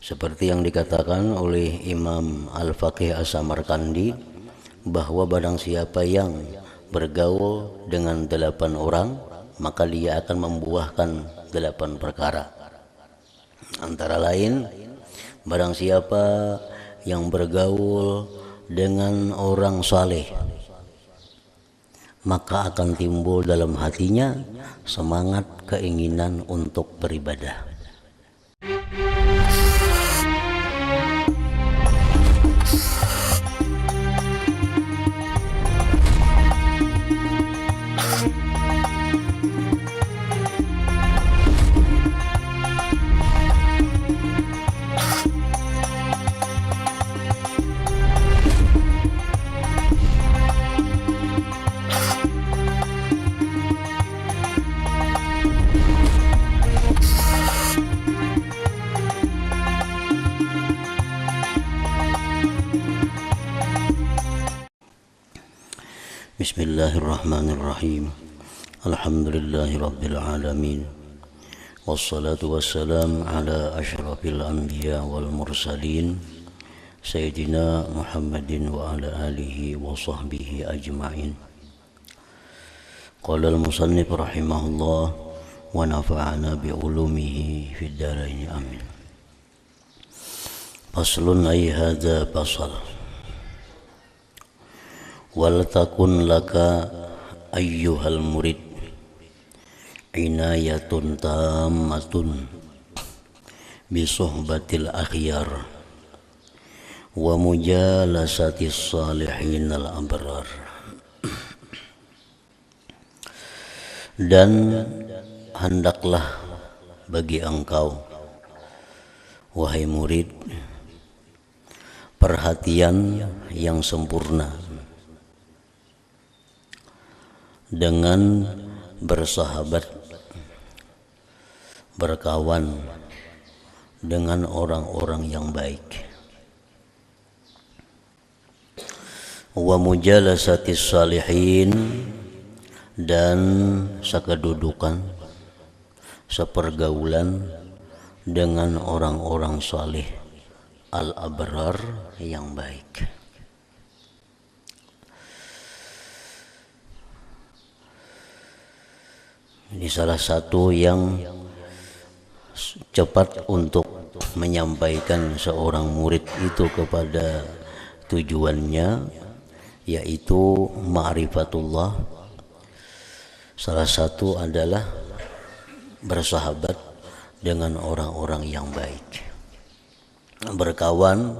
Seperti yang dikatakan oleh Imam Al-Faqih As-Samarkandi, bahwa barang siapa yang bergaul dengan 8 orang, maka dia akan membuahkan 8 perkara. Antara lain, barang siapa yang bergaul dengan orang saleh, maka akan timbul dalam hatinya semangat keinginan untuk beribadah. Bismillahirrahmanirrahim. Alhamdulillahi rabbil alamin. Wassalatu wassalam ala asyrafil anbiya wal mursalin, Sayyidina Muhammadin wa ala alihi wa sahbihi ajma'in. Qala al-musannif rahimahullah wa nafa'ana bi'ulumihi fid dharain amin. Faslun ay hadza fasal. Wal takun laka ayyuhal murid inayatun tammatun bi suhbatil akhyar wa mujalasatis salihin al abrar. Dan hendaklah bagi engkau, wahai murid, perhatian yang sempurna dengan bersahabat, berkawan dengan orang-orang yang baik. Wa mujalasatis salihin, dan sekedudukan, sepergaulan dengan orang-orang saleh al-abrar yang baik. Ini salah satu yang cepat untuk menyampaikan seorang murid itu kepada tujuannya, yaitu ma'rifatullah. Salah satu adalah bersahabat dengan orang-orang yang baik, berkawan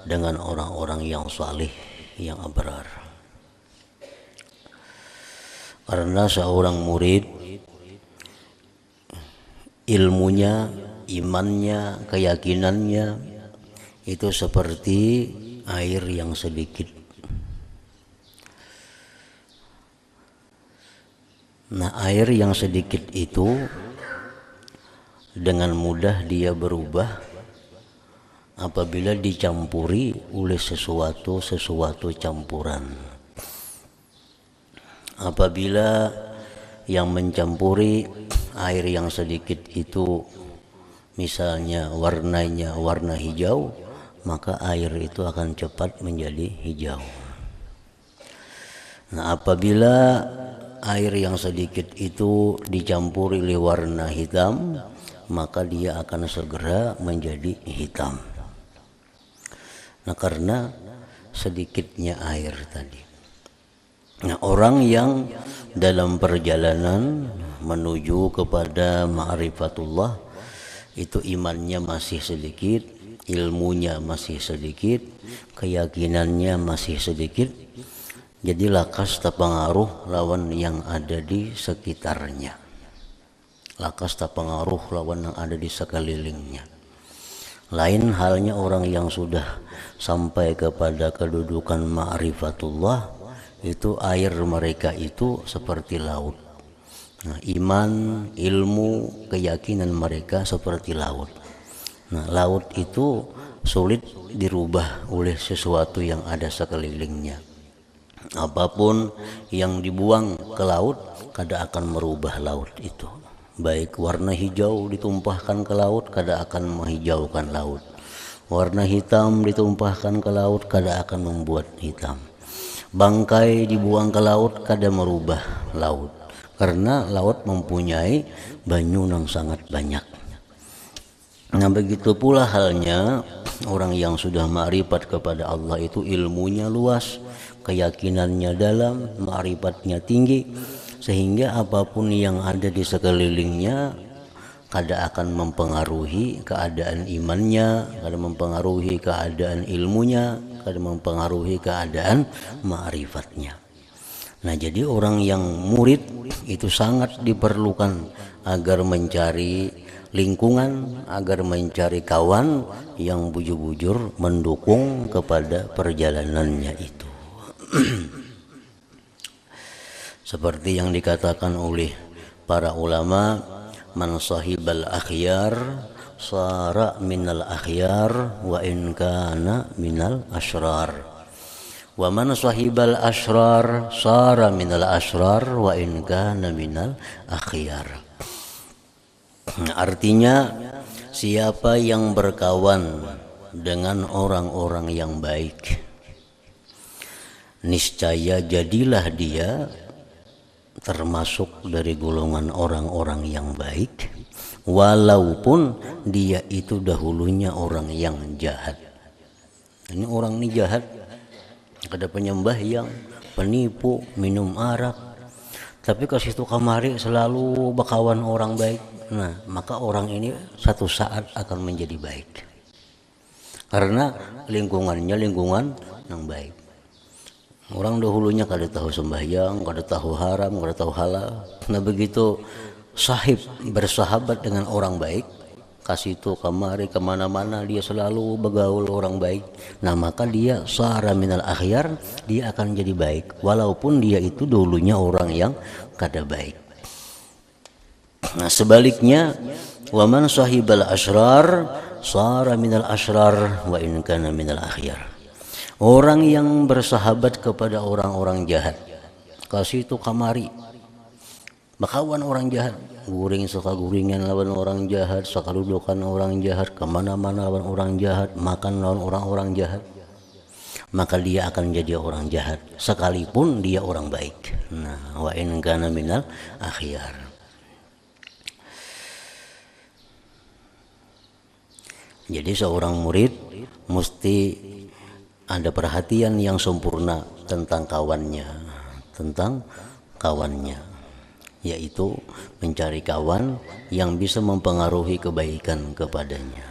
dengan orang-orang yang saleh, yang abrar. Karena seorang murid, ilmunya, imannya, keyakinannya itu seperti air yang sedikit. Nah, air yang sedikit itu dengan mudah dia berubah apabila dicampuri oleh sesuatu campuran. Apabila yang mencampuri air yang sedikit itu misalnya warnanya warna hijau, maka air itu akan cepat menjadi hijau. Nah, apabila air yang sedikit itu dicampuri oleh warna hitam, maka dia akan segera menjadi hitam. Nah, karena sedikitnya air tadi. Nah, orang yang dalam perjalanan menuju kepada ma'rifatullah itu imannya masih sedikit, ilmunya masih sedikit, keyakinannya masih sedikit, jadi lakas terpengaruh lawan yang ada di sekitarnya, lakas terpengaruh lawan yang ada di sekelilingnya. Lain halnya orang yang sudah sampai kepada kedudukan ma'rifatullah, itu air mereka itu seperti laut. Nah, iman, ilmu, keyakinan mereka seperti laut. Nah, laut itu sulit dirubah oleh sesuatu yang ada sekelilingnya. Apapun yang dibuang ke laut, kada akan merubah laut itu. Baik warna hijau ditumpahkan ke laut, kada akan menghijaukan laut. Warna hitam ditumpahkan ke laut kada akan membuat hitam. Bangkai dibuang ke laut kada merubah laut, karena laut mempunyai banyu yang sangat banyak. Nah begitu pula halnya orang yang sudah ma'rifat kepada Allah itu ilmunya luas, keyakinannya dalam, ma'rifatnya tinggi, sehingga apapun yang ada di sekelilingnya kada akan mempengaruhi keadaan imannya, kada mempengaruhi keadaan ilmunya, kada mempengaruhi keadaan ma'rifatnya. Nah jadi orang yang murid itu sangat diperlukan agar mencari lingkungan, agar mencari kawan yang bujur-bujur mendukung kepada perjalanannya itu. Seperti yang dikatakan oleh para ulama, man sahibal akhyar sara minal akhyar wa in kana minal asrar, wa man sahibal asrar sara minal asrar wa in kana minal akhyar. Artinya siapa yang berkawan dengan orang-orang yang baik, niscaya jadilah dia termasuk dari golongan orang-orang yang baik, walaupun dia itu dahulunya orang yang jahat. Ini orang ini jahat, ada penyembah yang penipu, minum arak, tapi ke situ kamari selalu berkawan orang baik. Nah maka orang ini satu saat akan menjadi baik, karena lingkungannya lingkungan yang baik. Orang dahulunya kada tahu sembahyang, kada tahu haram, kada tahu halal. Nah begitu sahib bersahabat dengan orang baik, kasih itu kamari kemana-mana dia selalu bergaul orang baik. Nah maka dia sara minal akhyar, dia akan jadi baik, walaupun dia itu dulunya orang yang kada baik. Nah sebaliknya, waman sahibal asrar sara minal asrar wa in kana minal akhyar. Orang yang bersahabat kepada orang-orang jahat, kasih itu kamari bakawan orang jahat, guring suka guringan lawan orang jahat, suka dudukan orang jahat, kemana-mana lawan orang jahat, makan lawan orang-orang jahat, maka dia akan jadi orang jahat sekalipun dia orang baik. Nah wa in kana minal akhyar. Jadi seorang murid mesti ada perhatian yang sempurna tentang kawannya, yaitu mencari kawan yang bisa mempengaruhi kebaikan kepadanya.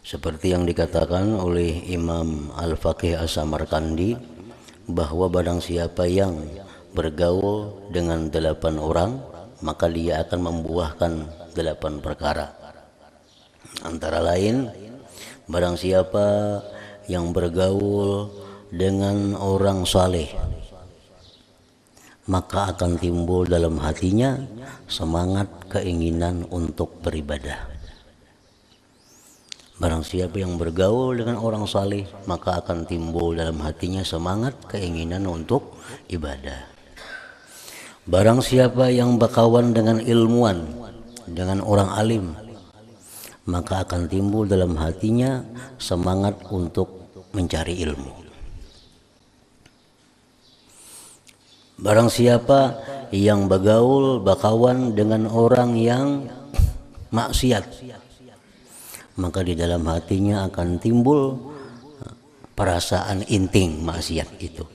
Seperti yang dikatakan oleh Imam Al-Faqih As-Samarkandi, bahwa barang siapa yang bergaul dengan 8 orang, maka dia akan membuahkan 8 perkara. Antara lain, barang siapa yang bergaul dengan orang saleh, maka akan timbul dalam hatinya semangat keinginan untuk beribadah. Barang siapa yang bergaul dengan orang saleh, maka akan timbul dalam hatinya semangat keinginan untuk ibadah. Barang siapa yang berkawan dengan ilmuwan, dengan orang alim, maka akan timbul dalam hatinya semangat untuk mencari ilmu. Barang siapa yang berkawan dengan orang yang maksiat, maka di dalam hatinya akan timbul perasaan inting maksiat itu.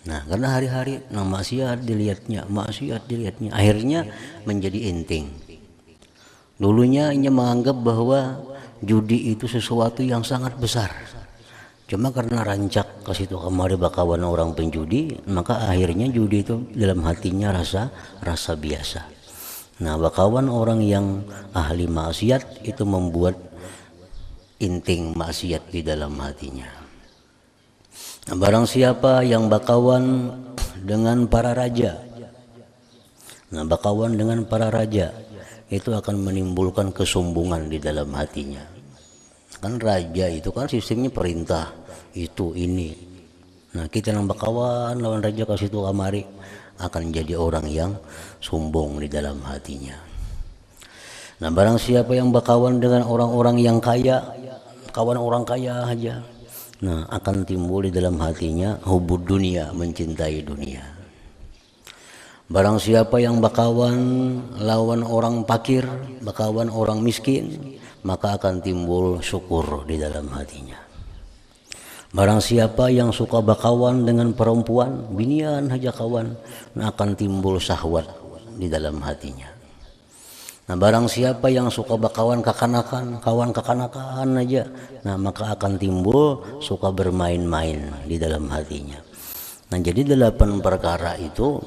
Nah, karena hari-hari maksiat dilihatnya, akhirnya menjadi inting. Dulunya ia menganggap bahwa judi itu sesuatu yang sangat besar. Cuma karena rancak ke situ kemari bakawan orang penjudi, maka akhirnya judi itu dalam hatinya rasa biasa. Nah, bakawan orang yang ahli maksiat itu membuat inting maksiat di dalam hatinya. Nah, barang siapa yang bakawan dengan para raja, itu akan menimbulkan kesombongan di dalam hatinya. Kan raja itu kan sistemnya perintah itu ini. Nah kita yang bakawan lawan raja ke situ kamari akan jadi orang yang sombong di dalam hatinya. Nah barang siapa yang bakawan dengan orang-orang yang kaya, kawan orang kaya aja, nah akan timbul di dalam hatinya hubud dunia, mencintai dunia. Barang siapa yang bakawan lawan orang fakir, bakawan orang miskin, maka akan timbul syukur di dalam hatinya. Barang siapa yang suka bakawan dengan perempuan, binian aja kawan, nah akan timbul syahwat di dalam hatinya. Nah barang siapa yang suka bakawan kekanakan, kawan kekanakan aja, nah maka akan timbul suka bermain-main di dalam hatinya. Nah jadi 8 perkara itu,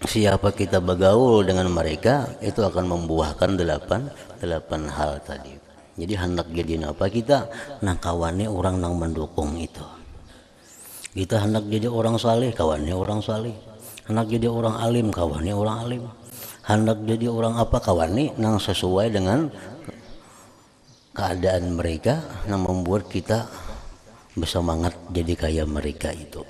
siapa kita bergaul dengan mereka itu akan membuahkan 8 hal tadi. Jadi hendak jadi apa kita, nah kawannya orang yang mendukung itu. Kita hendak jadi orang saleh, kawannya orang saleh. Hendak jadi orang alim, kawannya orang alim. Hendak jadi orang apa, kawannya yang sesuai dengan keadaan mereka, yang membuat kita bersemangat jadi kayak mereka itu.